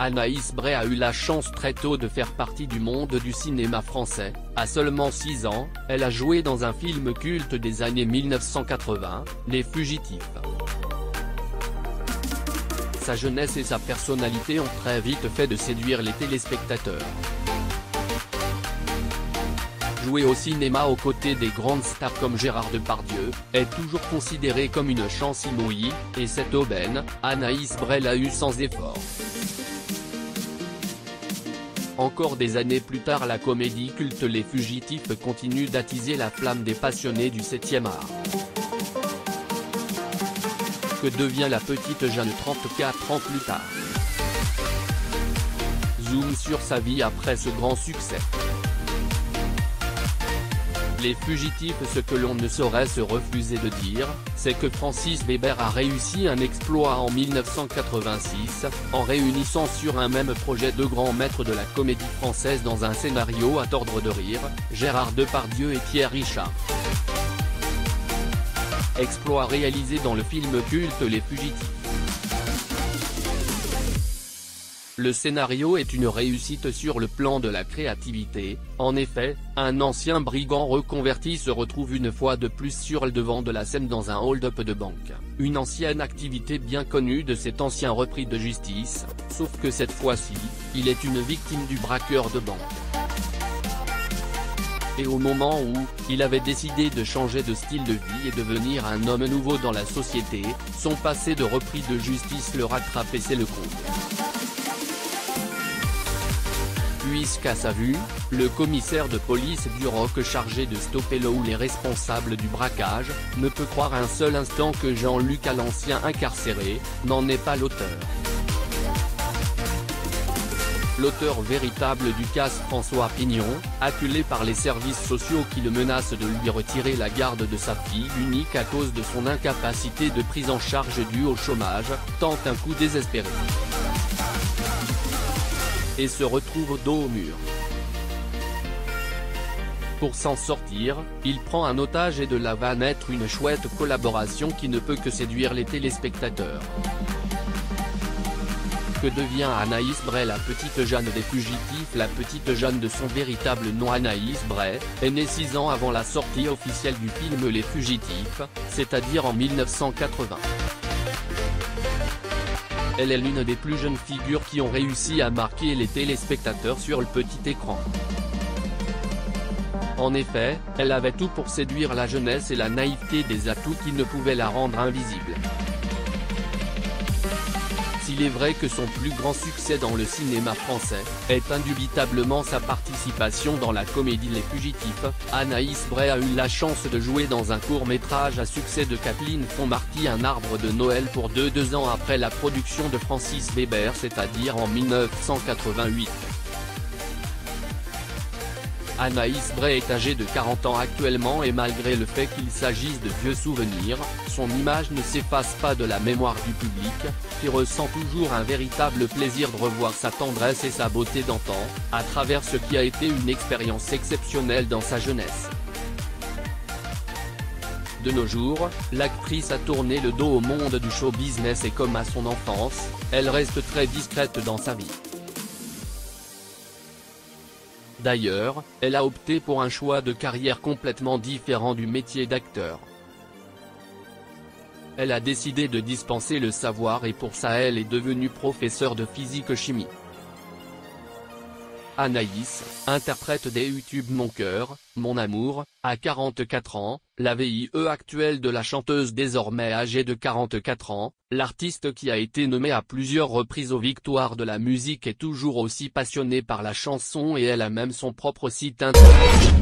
Anaïs Bray a eu la chance très tôt de faire partie du monde du cinéma français. À seulement 6 ans, elle a joué dans un film culte des années 1980, Les Fugitifs. Sa jeunesse et sa personnalité ont très vite fait de séduire les téléspectateurs. Jouer au cinéma aux côtés des grandes stars comme Gérard Depardieu, est toujours considérée comme une chance inouïe, et cette aubaine, Anaïs Bray l'a eue sans effort. Encore des années plus tard, la comédie culte Les Fugitifs continue d'attiser la flamme des passionnés du 7e art. Que devient la petite Jeanne 34 ans plus tard? Zoom sur sa vie après ce grand succès. Les Fugitifs. Ce que l'on ne saurait se refuser de dire, c'est que Francis Weber a réussi un exploit en 1986, en réunissant sur un même projet deux grands maîtres de la comédie française dans un scénario à tordre de rire, Gérard Depardieu et Pierre Richard. Exploit réalisé dans le film culte Les Fugitifs. Le scénario est une réussite sur le plan de la créativité. En effet, un ancien brigand reconverti se retrouve une fois de plus sur le devant de la scène dans un hold-up de banque, une ancienne activité bien connue de cet ancien repris de justice, sauf que cette fois-ci, il est une victime du braqueur de banque. Et au moment où, il avait décidé de changer de style de vie et devenir un homme nouveau dans la société, son passé de repris de justice le rattrape et c'est le comble. Puisqu'à sa vue, le commissaire de police Duroc chargé de stopper là où les responsables du braquage, ne peut croire un seul instant que Jean-Luc à l'ancien incarcéré, n'en est pas l'auteur. L'auteur véritable du casse François Pignon, acculé par les services sociaux qui le menacent de lui retirer la garde de sa fille unique à cause de son incapacité de prise en charge due au chômage, tente un coup désespéré. Et se retrouve dos au mur. Pour s'en sortir, il prend un otage et de là va naître une chouette collaboration qui ne peut que séduire les téléspectateurs. Que devient Anaïs Bray? La petite Jeanne des Fugitifs. La petite Jeanne, de son véritable nom Anaïs Bray, est née 6 ans avant la sortie officielle du film Les Fugitifs, c'est-à-dire en 1980. Elle est l'une des plus jeunes figures qui ont réussi à marquer les téléspectateurs sur le petit écran. En effet, elle avait tout pour séduire la jeunesse et la naïveté, des atouts qui ne pouvaient la rendre invisible. S'il est vrai que son plus grand succès dans le cinéma français, est indubitablement sa participation dans la comédie Les Fugitifs, Anaïs Bray a eu la chance de jouer dans un court-métrage à succès de Kathleen Font-Marty, Un arbre de Noël pour 2 ans après la production de Francis Weber, c'est-à-dire en 1988. Anaïs Bray est âgée de 40 ans actuellement et malgré le fait qu'il s'agisse de vieux souvenirs, son image ne s'efface pas de la mémoire du public, qui ressent toujours un véritable plaisir de revoir sa tendresse et sa beauté d'antan, à travers ce qui a été une expérience exceptionnelle dans sa jeunesse. De nos jours, l'actrice a tourné le dos au monde du show business et comme à son enfance, elle reste très discrète dans sa vie. D'ailleurs, elle a opté pour un choix de carrière complètement différent du métier d'acteur. Elle a décidé de dispenser le savoir et pour ça elle est devenue professeure de physique-chimie. Anaïs, interprète des YouTube Mon cœur, mon amour, à 44 ans, la VIE actuelle de la chanteuse désormais âgée de 44 ans, l'artiste qui a été nommée à plusieurs reprises aux victoires de la musique est toujours aussi passionnée par la chanson et elle a même son propre site internet.